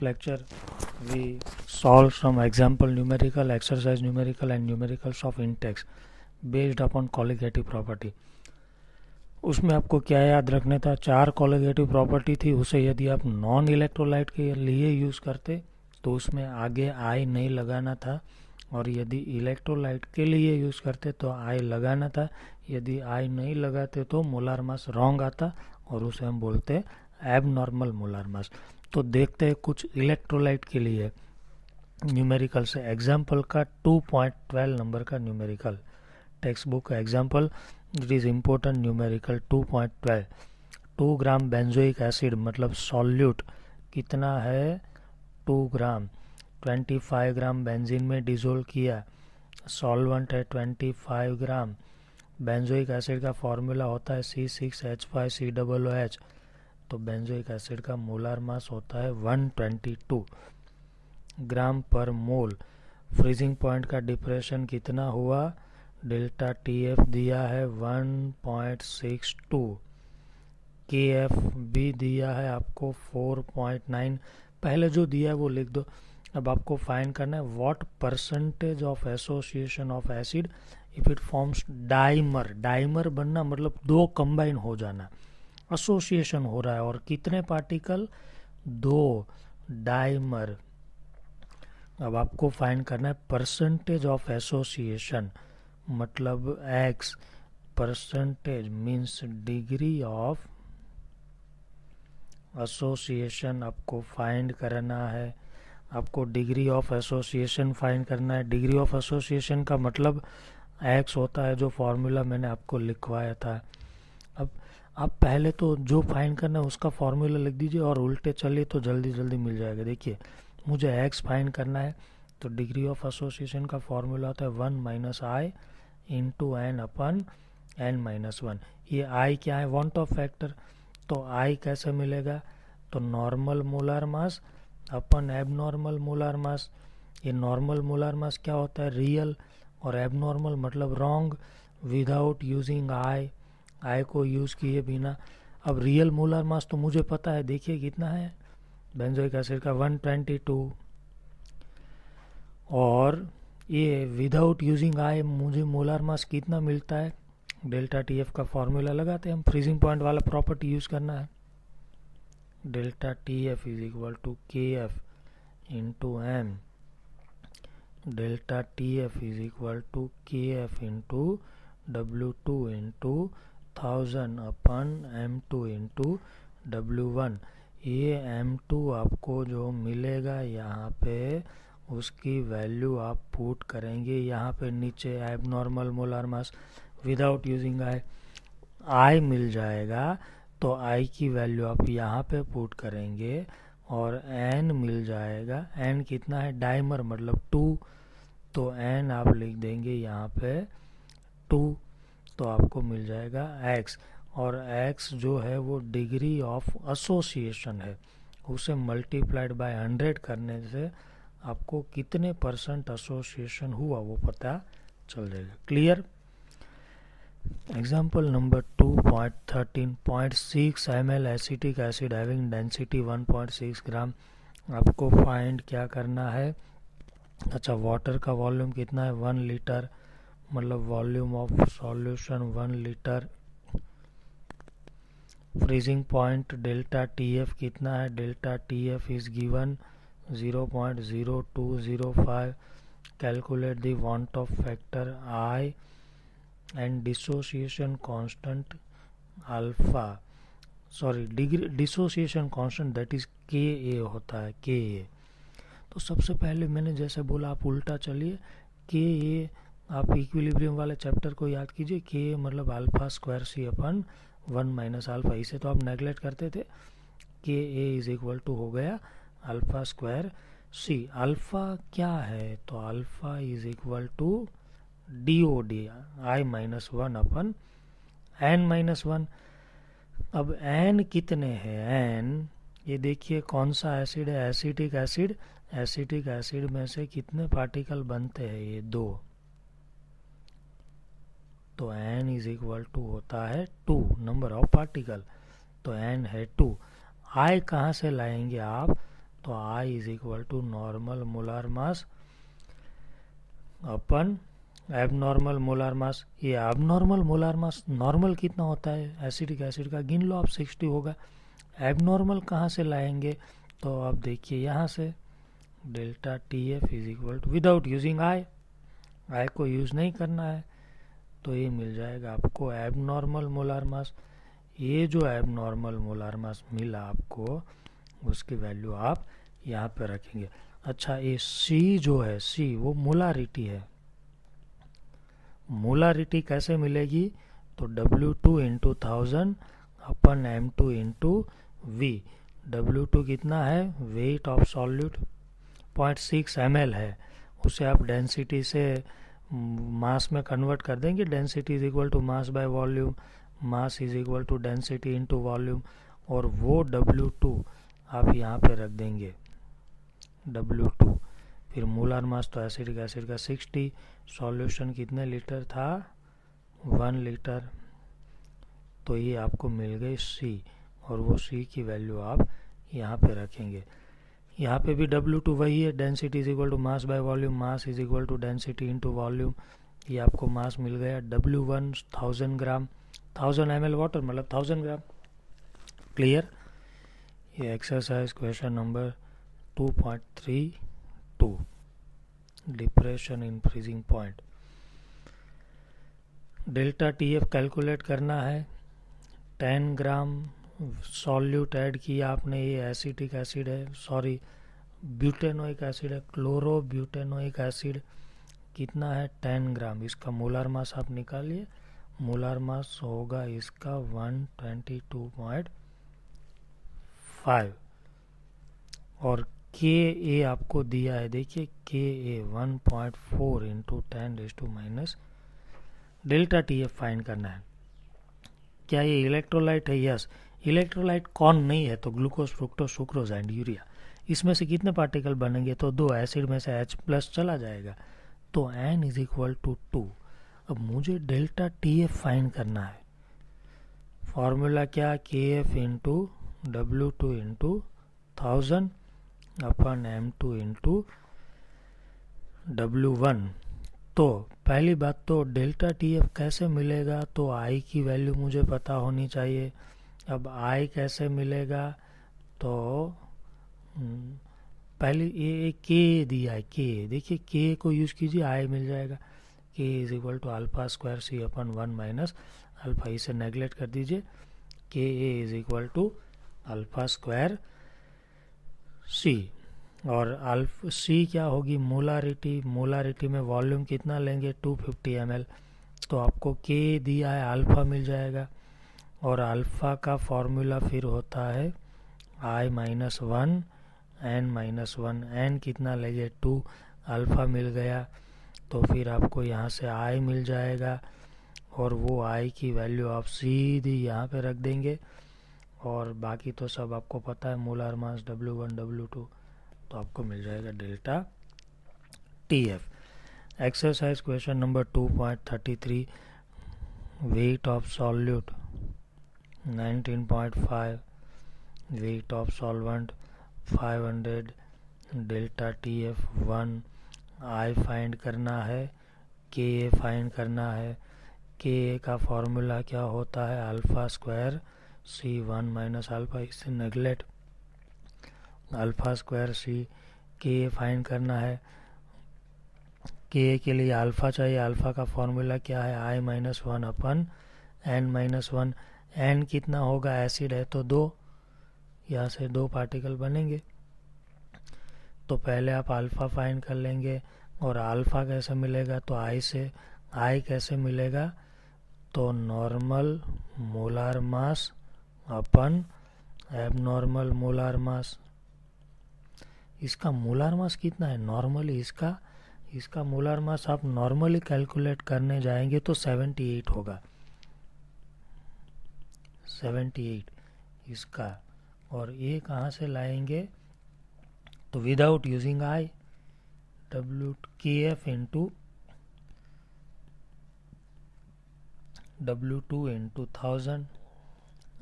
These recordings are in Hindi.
lecture we solve some example numerical exercise numerical and numericals of index based upon colligative property। उसमें आपको क्या याद रखना था, चार कॉलिगेटिव प्रॉपर्टी थी। उसे यदि आप नॉन इलेक्ट्रोलाइट के लिए यूज़ करते तो उसमें आगे आई नहीं लगाना था, और यदि इलेक्ट्रोलाइट के लिए यूज़ करते तो आई लगाना था। यदि आई नहीं लगाते तो मोलार मास रॉन्ग आता और उसे हम बोलते एब नॉर्मल मोलार मास। तो देखते हैं कुछ इलेक्ट्रोलाइट के लिए न्यूमेरिकल से। एग्जाम्पल का 2.12 नंबर का न्यूमेरिकल टेक्स्ट बुक का example, it is important numerical 2.12। 2 gram benzoic acid मतलब सॉल्यूट कितना है 2 ग्राम, 25 ग्राम बेंजीन में डिजोल्व किया, सॉल्वेंट है 25 ग्राम। बेंजोइक एसिड का फॉर्मूला होता है C6H5COOH, तो बेंजोइक एसिड का मोलार मास होता है 122 ग्राम पर मोल। फ्रीजिंग पॉइंट का डिप्रेशन कितना हुआ, डेल्टा TF दिया है 1.62, KF भी दिया है आपको 4.9। पहले जो दिया है वो लिख दो। अब आपको फाइंड करना है what percentage of association of acid if it forms dimer. Dimer बनना मतलब दो कंबाइन हो जाना, एसोसिएशन हो रहा है, और कितने पार्टिकल, दो डाइमर। अब आपको फाइंड करना है परसेंटेज ऑफ एसोसिएशन मतलब x, percentage means degree of association आपको फाइंड करना है। आपको डिग्री ऑफ एसोसिएशन फाइंड करना है। डिग्री ऑफ एसोसिएशन का मतलब x होता है, जो फॉर्मूला मैंने आपको लिखवाया था। अब आप पहले तो जो फाइंड करना है उसका फॉर्मूला लिख दीजिए और उल्टे चलिए तो जल्दी जल्दी मिल जाएगा। देखिए मुझे x फाइंड करना है, तो डिग्री ऑफ एसोसिएशन का फॉर्मूला होता है 1 - I into n upon n-1। ये I क्या है, वांट ऑफ फैक्टर। तो I कैसे मिलेगा, तो normal molar mass upon abnormal molar mass. ये नॉर्मल मोलार मास क्या होता है, रियल, और एबनॉर्मल मतलब रॉन्ग विदाउट यूजिंग आई को यूज़ किए बिना। अब रियल मोलार मास तो मुझे पता है, देखिए कितना है बेंजोइक एसिड का 122, और ये विदाउट यूजिंग आई मुझे मोलार मास कितना मिलता है, डेल्टा TF का फॉर्मूला लगाते हैं हम। फ्रीजिंग पॉइंट वाला प्रॉपर्टी यूज़ करना है। Delta TF is equal to KF into M, delta TF is equal to KF into W2 into 1000 upon M2 into W1। ये M2 आपको जो मिलेगा यहाँ पे उसकी वैल्यू आप पुट करेंगे यहाँ पे नीचे, abnormal molar mass without using I मिल जाएगा, तो आई की वैल्यू आप यहाँ पे पुट करेंगे, और n मिल जाएगा। n कितना है, डाइमर मतलब 2, तो n आप लिख देंगे यहाँ पे 2, तो आपको मिल जाएगा x। और x जो है वो डिग्री ऑफ एसोसिएशन है, उसे मल्टीप्लाइड बाय 100 करने से आपको कितने परसेंट एसोसिएशन हुआ वो पता चल जाएगा। Clear. Example number 2.13, 0.6 ml acetic acid having density 1.6 ग्राम। आपको फाइंड क्या करना है, अच्छा वाटर का वॉल्यूम कितना है 1 लीटर, मतलब volume of solution 1 litre. Freezing point delta TF कितना है, delta TF is given 0.0205। Calculate the want of factor I and dissociation constant alpha, sorry dissociation constant that is KA होता है, KA। तो सबसे पहले मैंने जैसे बोला आप उल्टा चलिए, KA आप इक्विलिब्रियम वाले चैप्टर को याद कीजिए। KA मतलब अल्फा स्क्वायर C अपन 1 - अल्फा। इसे तो आप नेगलेक्ट करते थे। KA इज इक्वल टू हो गया अल्फा स्क्वायर C। अल्फा क्या है, तो alpha is equal to DOD I-1 upon n-1। अब n कितने हैं, n ये देखिए कौन सा एसिड है, एसिटिक एसिड। एसिटिक एसिड में से कितने पार्टिकल बनते हैं, ये 2, तो n इज इक्वल टू होता है 2 नंबर ऑफ पार्टिकल, तो n है 2। I कहाँ से लाएंगे आप, तो I is equal to normal molar mass upon abnormal molar mass. ये एबनॉर्मल मोलार मास, नॉर्मल कितना होता है एसिडिक एसिड का, गिन लो आप, 60 होगा। एबनॉर्मल कहाँ से लाएंगे, तो आप देखिए यहाँ से delta T F is equal to, without using I को यूज़ नहीं करना है, तो ये मिल जाएगा आपको एबनॉर्मल मोलार मास। ये जो एबनॉर्मल मोलार मास मिला आपको, उसकी वैल्यू आप यहाँ पे रखेंगे। अच्छा, ये सी जो है, सी वो मोलारिटी है। मोलारिटी कैसे मिलेगी, तो W2 into 1000 upon M2 into V। W2 कितना है, वेट ऑफ सॉल्यूट 0.6 ml है, उसे आप डेंसिटी से मास में कन्वर्ट कर देंगे। Density is equal to mass by volume, mass is equal to density into volume, और वो W2 आप यहाँ पे रख देंगे W2। फिर मोलार मास तो एसिडिक एसिड का 60, सॉल्यूशन कितने लीटर था, 1 लीटर, तो ये आपको मिल गई C, और वो C की वैल्यू आप यहाँ पे रखेंगे। यहाँ पे भी W2 वही है, density is equal to mass by volume, mass is equal to density into volume. ये आपको मास मिल गया W1 1000 ग्राम, 1000 ml वाटर मतलब 1000 ग्राम। क्लियर। ये exercise question number 2.32, depression in freezing point. Delta T F calculate करना है। 10 ग्राम सॉल्यूट ऐड किया आपने, ये एसिटिक एसिड है, सॉरी ब्यूटेनोइक एसिड है, क्लोरोब्यूटेनोइक एसिड कितना है, 10 ग्राम। इसका मोलार मास आप निकालिए, मोलार मास होगा इसका 122.5, और के ए आपको दिया है, देखिए के ए 1.4 into 10⁻⁻। Delta T F find करना है। क्या ये इलेक्ट्रोलाइट है, यस। इलेक्ट्रोलाइट कौन नहीं है, तो glucose, fructose, sucrose and urea. इसमें से कितने पार्टिकल बनेंगे, तो 2, एसिड में से H+ चला जाएगा, तो N इज इक्वल टू 2। अब मुझे डेल्टा टी एफ फाइंड करना है। फॉर्मूला क्या, के F into W2 into 1000 upon M2 into W1। तो पहली बात तो डेल्टा टी एफ कैसे मिलेगा, तो आई की वैल्यू मुझे पता होनी चाहिए। अब आई कैसे मिलेगा, तो पहले ये के दिया है, के देखिए, के को यूज कीजिए, आई मिल जाएगा। K is equal to alpha square C upon 1 minus alpha, इसे नेगलेक्ट कर दीजिए। K A is equal to alpha square C, और अल्फा सी क्या होगी, मोलारिटी। मोलारिटी में वॉल्यूम कितना लेंगे, 250 ml, तो आपको के दिया है, अल्फा मिल जाएगा। और अल्फा का फॉर्मूला फिर होता है I-1 N-1, N कितना लेंगे, 2, अल्फा मिल गया, तो फिर आपको यहाँ से I मिल जाएगा, और वो I की वैल्यू आप सीधी यहाँ पे रख देंगे। और बाकी तो सब आपको पता है, मोलार मास W1 W2, तो आपको मिल जाएगा delta T F. Exercise question number 2.33, weight of solute 19.5, weight of solvent 500, delta T F 1, I find करना है, के ए फाइंड करना है। के ए का फॉर्मूला क्या होता है, अल्फा स्क्वायर सी 1 माइनस अल्फा, इसे नेगलेक्ट, अल्फा स्क्वायर सी। के ए फाइंड करना है, के ए के लिए अल्फा चाहिए, अल्फा का फॉर्मूला क्या है, I-1 अपन N-1। N कितना होगा, एसिड है तो 2, यहाँ से 2 पार्टिकल बनेंगे, तो पहले आप अल्फा फाइंड कर लेंगे। और अल्फा कैसे मिलेगा, तो I से। I कैसे मिलेगा, तो normal molar mass upon abnormal molar मास। इसका मोलार मास कितना है, नॉर्मली इसका मोलार मास आप नॉर्मली कैलकुलेट करने जाएंगे तो 78 होगा, 78 इसका। और ये कहाँ से लाएंगे, तो विदाउट यूजिंग आई, WKF into W2 into 1000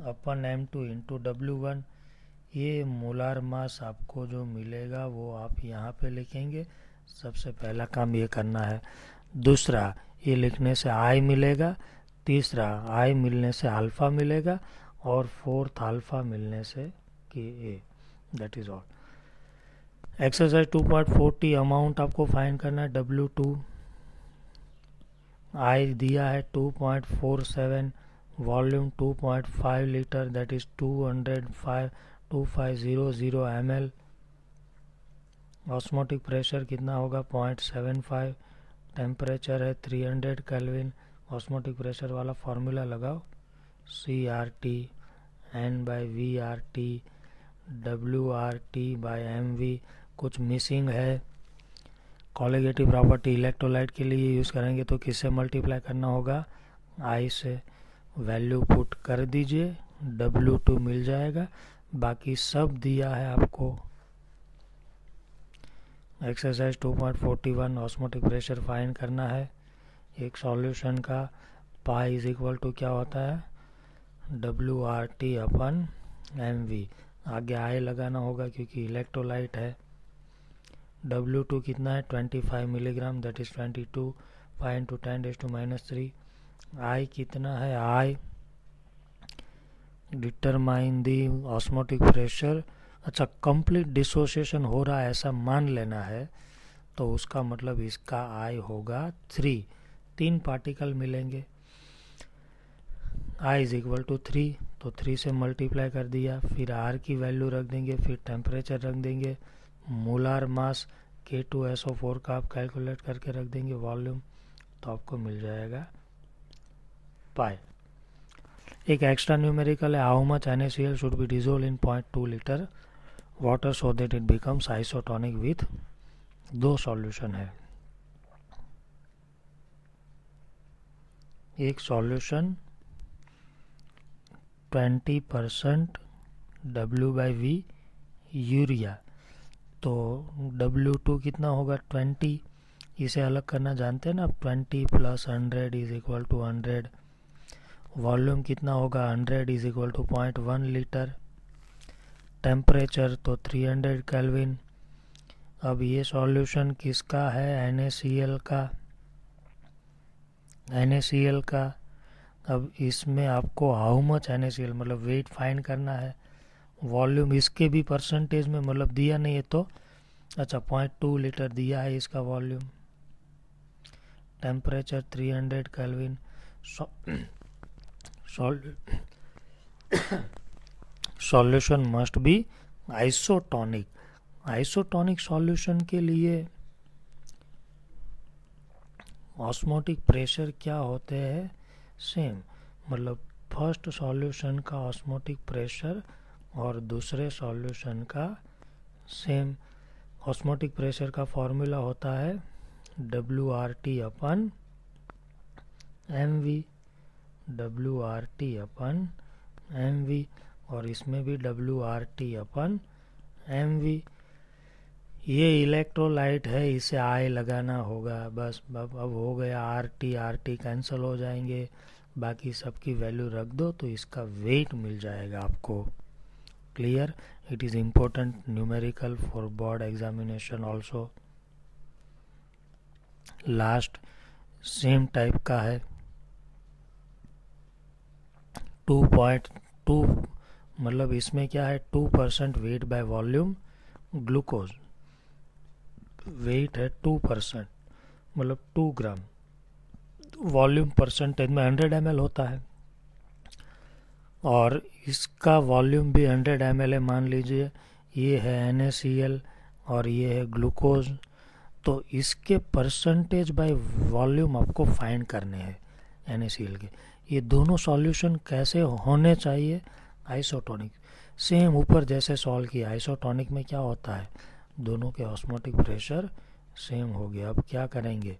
upon M2 into W1, ये मोलार मास आपको जो मिलेगा वो आप यहाँ पे लिखेंगे। सबसे पहला काम ये करना है। दूसरा, ये लिखने से आई मिलेगा। तीसरा, आई मिलने से अल्फ़ा मिलेगा। और फोर्थ, अल्फ़ा मिलने से K A. That is all. Exercise 2.40 amount आपको फाइंड करना है W2। आई दिया है 2.47, volume 2.5 litre, that is 2500 ml। Osmotic pressure कितना होगा 0.75। टेम्परेचर है 300 केल्विन। ऑस्मोटिक प्रेशर वाला फॉर्मूला लगाओ, CRT N/VRT WRT/MV। कुछ मिसिंग है। कॉलिगेटिव प्रॉपर्टी इलेक्ट्रोलाइट के लिए यूज़ करेंगे तो किससे मल्टीप्लाई करना होगा, आई से। वैल्यू पुट कर दीजिए, W2 मिल जाएगा। बाकी सब दिया है आपको। एक्सरसाइज 2.41 ऑस्मोटिक प्रेशर फाइंड करना है एक सॉल्यूशन का। पाई इज इक्वल टू क्या होता है, WRT/MV। आगे आई लगाना होगा क्योंकि इलेक्ट्रोलाइट है। W2 कितना है 25 मिलीग्राम, दैट इज 22 5 × 10⁻³ आई कितना है, आई डिटरमाइन दी ऑस्मोटिक प्रेशर। अच्छा, कंप्लीट डिसोसिएशन हो रहा है ऐसा मान लेना है तो उसका मतलब इसका आई होगा 3। 3 पार्टिकल मिलेंगे। आई इज इक्वल टू 3, तो 3 से मल्टीप्लाई कर दिया। फिर आर की वैल्यू रख देंगे, फिर टेम्परेचर रख देंगे। मोलार मास K2SO4 का आप कैलकुलेट करके रख देंगे। वॉल्यूम तो आपको मिल जाएगा पाई। एक एक्स्ट्रा न्यूमेरिकल है, how much NaCl should be dissolve in 0.2 litre water so that it becomes isotonic with. 2 solution है। एक सॉल्यूशन 20% W/V यूरिया, तो W2 कितना होगा 20। इसे अलग करना जानते हैं ना, 20 + 100 इज इक्वल टू 100। वॉल्यूम कितना होगा 100 is equal to 0.1 litre. Temperature तो 300 केल्विन। अब ये सॉल्यूशन किसका है, NaCl का। अब इसमें आपको हाउ मच NaCl मतलब वेट फाइंड करना है। वॉल्यूम इसके भी परसेंटेज में मतलब दिया नहीं है तो अच्छा 0.2 लीटर दिया है इसका volume. Temperature 300 kelvin. Solution must be isotonic. Isotonic solution के लिए ऑस्मोटिक प्रेशर क्या होते हैं, सेम। मतलब फर्स्ट सॉल्यूशन का ऑस्मोटिक प्रेशर और दूसरे सॉल्यूशन का सेम। ऑस्मोटिक प्रेशर का फॉर्मूला होता है WRT/MV। WRT/MV और इसमें भी WRT/MV। ये इलेक्ट्रोलाइट है, इसे आई लगाना होगा बस। अब हो गया, RT कैंसिल हो जाएंगे। बाकी सबकी वैल्यू रख दो तो इसका वेट मिल जाएगा आपको। Clear. It is important numerical for board examination also. Last same type का है 2.2, मतलब इसमें क्या है 2% weight by volume glucose. Weight है 2%, मतलब 2 ग्राम। वॉल्यूम परसेंटेज में 100 ml होता है और इसका वॉल्यूम भी 100 ml है। मान लीजिए ये है NaCl और ये है ग्लूकोज, तो इसके परसेंटेज बाय वॉल्यूम आपको फाइंड करने हैं NaCl के। ये दोनों सॉल्यूशन कैसे होने चाहिए, आइसोटोनिक। सेम ऊपर जैसे सॉल्व किया, आइसोटोनिक में क्या होता है, दोनों के ऑस्मोटिक प्रेशर सेम हो गया। अब क्या करेंगे,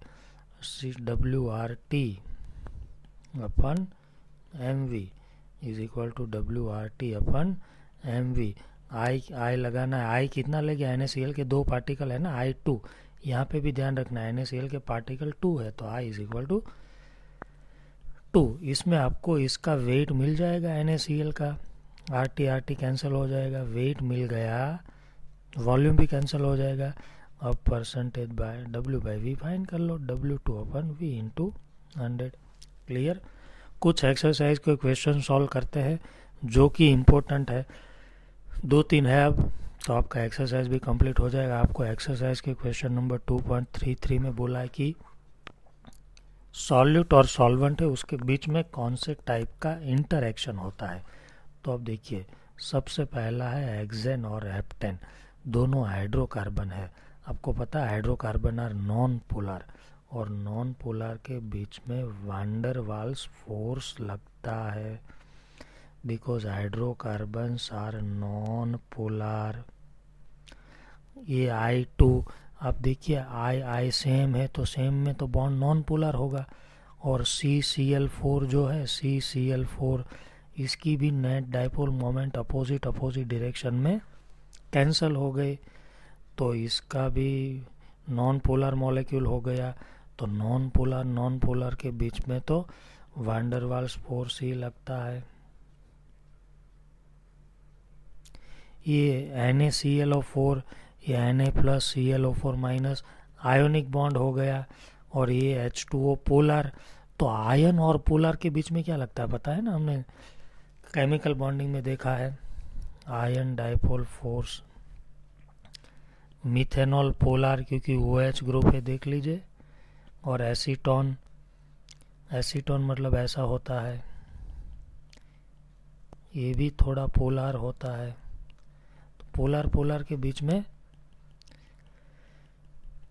WRT/MV is equal to WRT/MV। आई लगाना है। आई कितना ले गया, NaCl के 2 पार्टिकल है ना, I2। यहाँ पे भी ध्यान रखना है NaCl के पार्टिकल 2 है तो आई इज इक्वल टू 2। इसमें आपको इसका वेट मिल जाएगा NaCl का। आर टी कैंसिल हो जाएगा, वेट मिल गया, वॉल्यूम भी कैंसिल हो जाएगा। अब percentage by W by V find कर लो, W2/V/100। क्लियर। कुछ एक्सरसाइज के क्वेश्चन सॉल्व करते हैं जो कि इम्पोर्टेंट है, 2-3 है अब, तो आपका एक्सरसाइज भी कंप्लीट हो जाएगा। आपको एक्सरसाइज के क्वेश्चन नंबर 2.33 में बोला है कि सॉल्यूट और सॉल्वेंट है, उसके बीच में कौन से टाइप का इंटरेक्शन होता है। तो अब देखिए, सबसे पहला है हेक्सेन और हेप्टेन, दोनों हाइड्रोकार्बन है। आपको पता है हाइड्रोकार्बन आर नॉन पोलर, और नॉन पोलर के बीच में वांडर वाल्स फोर्स लगता है, because hydrocarbons are non polar. ये I2, आप देखिए I सेम है, तो सेम में तो बॉन्ड नॉन पोलर होगा। और CCl4 जो है, CCl4, इसकी भी net dipole moment opposite direction में कैंसल हो गए, तो इसका भी नॉन पोलर मॉलिक्यूल हो गया। तो नॉन पोलर के बीच में तो वांडर वाल्स फोर्स ही लगता है। ये NaClO4, ये Na+ClO4- आयोनिक बॉन्ड हो गया, और ये H2O पोलर। तो आयन और पोलर के बीच में क्या लगता है पता है ना, हमने केमिकल बॉन्डिंग में देखा है, ion dipole force. Methanol polar, क्योंकि OH ग्रुप है, देख लीजिए। और एसीटोन मतलब ऐसा होता है, ये भी थोड़ा पोलर होता है। तो पोलर के बीच में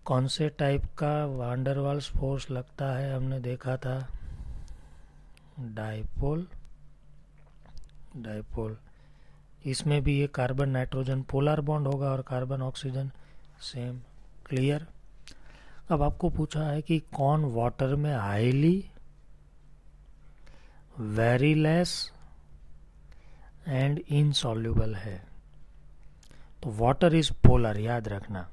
कौन से टाइप का वांडर वाल्स फोर्स लगता है, हमने देखा था डाइपोल। इसमें भी ये कार्बन नाइट्रोजन पोलर बॉन्ड होगा और कार्बन ऑक्सीजन सेम। क्लियर। अब आपको पूछा है कि कौन वाटर में highly, very less and insoluble है। तो वाटर इज पोलर, याद रखना।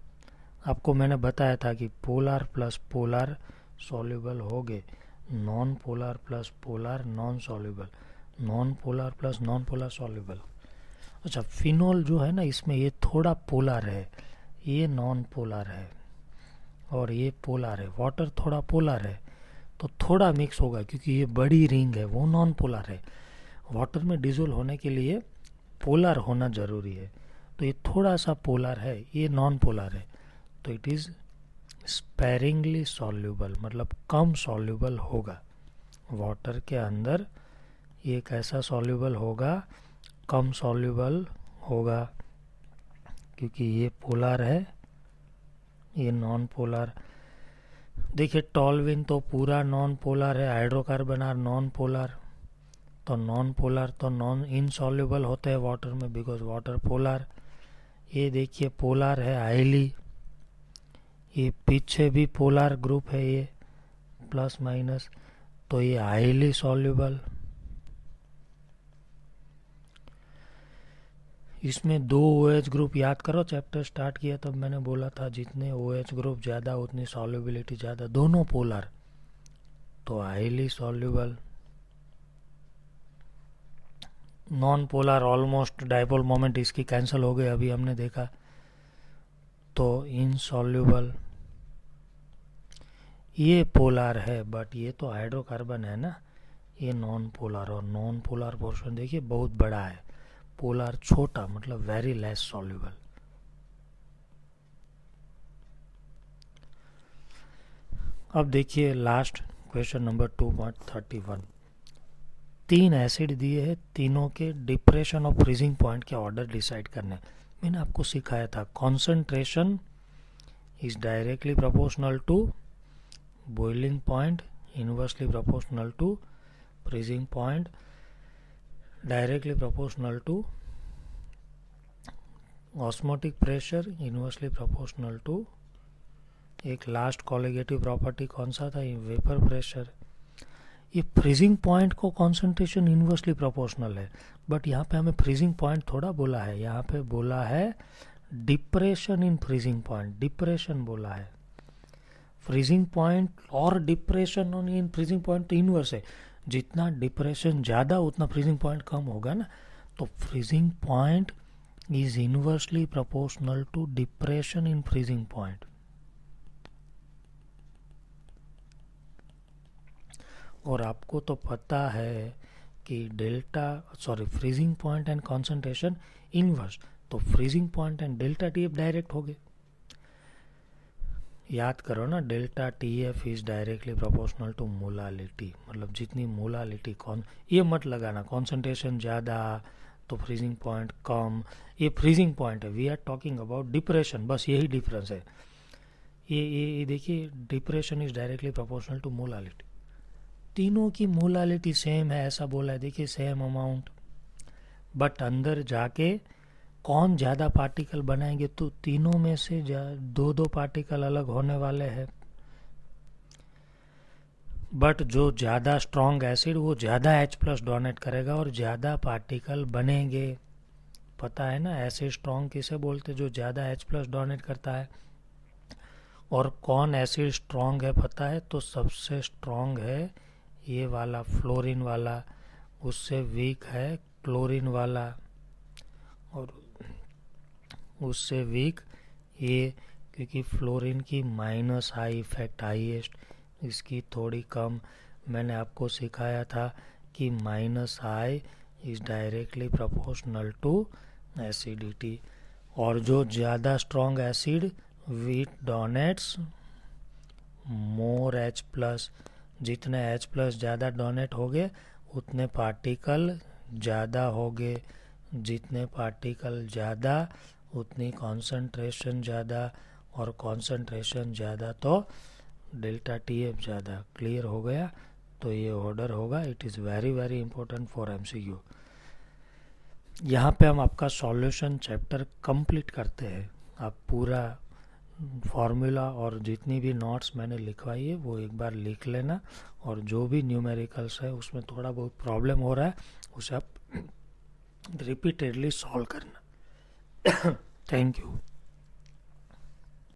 आपको मैंने बताया था कि पोलर प्लस पोलर सॉल्युबल हो गए, non polar plus polar non soluble, non polar plus non polar soluble. अच्छा, फिनोल जो है ना, इसमें ये थोड़ा पोलर है, ये नॉन पोलर है, और ये पोलर है। वाटर थोड़ा पोलर है, तो थोड़ा मिक्स होगा, क्योंकि ये बड़ी रिंग है, वो नॉन पोलर है। वाटर में डिजोल्व होने के लिए पोलर होना जरूरी है, तो ये थोड़ा सा पोलर है, ये नॉन पोलर है। तो इट इज स्पेरिंगली सॉल्युबल, मतलब कम सॉल्युबल होगा वाटर के अंदर। ये कैसा सॉल्युबल होगा, कम सॉल्युबल होगा, क्योंकि ये पोलर है, ये नॉन पोलर। देखिए टॉल्विन तो पूरा नॉन पोलर है, हाइड्रोकार्बन आर नॉन पोलर, तो नॉन पोलर तो नॉन इनसॉल्युबल होते हैं वाटर में, बिकॉज वाटर पोलर। ये देखिए पोलर है हाईली, ये पीछे भी पोलर ग्रुप है, ये प्लस माइनस, तो ये हाईली सॉल्युबल। इसमें 2 OH ग्रुप, याद करो चैप्टर स्टार्ट किया तब मैंने बोला था जितने OH ग्रुप ज़्यादा उतनी सॉल्युबिलिटी ज़्यादा, दोनों पोलर, तो highly soluble. Non polar almost dipole moment इसकी कैंसिल हो गई, अभी हमने देखा, तो इनसॉल्युबल। ये पोलर है, बट ये तो हाइड्रोकार्बन है ना, ये नॉन पोलर, और नॉन पोलर पोर्शन देखिए बहुत बड़ा है, पोलर छोटा, मतलब वेरी लेस सॉल्युबल। अब देखिए लास्ट क्वेश्चन नंबर 2.31। 3 एसिड दिए हैं, तीनों के डिप्रेशन और फ्रीजिंग पॉइंट के ऑर्डर डिसाइड करने। मैंने आपको सिखाया था concentration is directly proportional to boiling point, inversely proportional to freezing point, directly proportional to osmotic pressure, inversely proportional to, एक लास्ट कॉलिगेटिव प्रॉपर्टी कौन सा था, वेपर प्रेशर। ये फ्रीजिंग पॉइंट को कॉन्सेंट्रेशन इनवर्सली प्रोपोर्शनल है, बट यहाँ पे हमें फ्रीजिंग पॉइंट थोड़ा बोला है, यहाँ पे बोला है depression in freezing point, depression बोला है। फ्रीजिंग पॉइंट और डिप्रेशन इन फ्रीजिंग पॉइंट तो इनवर्स है, जितना डिप्रेशन ज़्यादा उतना फ्रीजिंग पॉइंट कम होगा ना, तो freezing point is inversely proportional to depression in freezing point. और आपको तो पता है कि freezing point and concentration inverse, तो freezing point and delta T F direct हो गए। याद करो ना, delta T F is directly proportional to molality, मतलब जितनी मोलालिटी ये मत लगाना कॉन्सेंट्रेशन ज़्यादा तो फ्रीजिंग पॉइंट कम, ये फ्रीजिंग पॉइंट है, we are talking about depression, बस यही डिफरेंस है। ये देखिए, depression is directly proportional to molality, तीनों की मोलालिटी सेम है ऐसा बोला है, देखिए सेम अमाउंट, बट अंदर जाके कौन ज़्यादा पार्टिकल बनाएंगे, तो तीनों में से दो दो पार्टिकल अलग होने वाले हैं। बट जो ज़्यादा स्ट्रॉन्ग एसिड वो ज़्यादा H+ डोनेट करेगा और ज़्यादा पार्टिकल बनेंगे। पता है ना एसिड स्ट्रॉन्ग किसे बोलते, जो ज़्यादा H+ डोनेट करता है। और कौन एसिड स्ट्रॉन्ग है पता है, तो सबसे स्ट्रॉन्ग है ये वाला फ्लोरीन वाला, उससे वीक है क्लोरीन वाला, और उससे वीक ये, क्योंकि फ्लोरीन की माइनस हाई इफेक्ट हाईएस्ट, इसकी थोड़ी कम। मैंने आपको सिखाया था कि minus high is directly proportional to acidity. और जो ज़्यादा strong acid with donates more H+, जितने H+ ज़्यादा डोनेट हो गए उतने पार्टिकल ज़्यादा हो गए, जितने पार्टिकल ज़्यादा उतनी कॉन्सेंट्रेशन ज़्यादा, और कॉन्सेंट्रेशन ज़्यादा तो डेल्टा टी एफ ज़्यादा। क्लियर हो गया, तो ये ऑर्डर होगा। It is very very important for MCQ। यहाँ पे हम आपका सॉल्यूशन चैप्टर कंप्लीट करते हैं। आप पूरा फॉर्मूला और जितनी भी नोट्स मैंने लिखवाई है वो एक बार लिख लेना, और जो भी न्यूमेरिकल्स है उसमें थोड़ा बहुत प्रॉब्लम हो रहा है उसे आप रिपीटेडली सॉल्व करना। Thank you.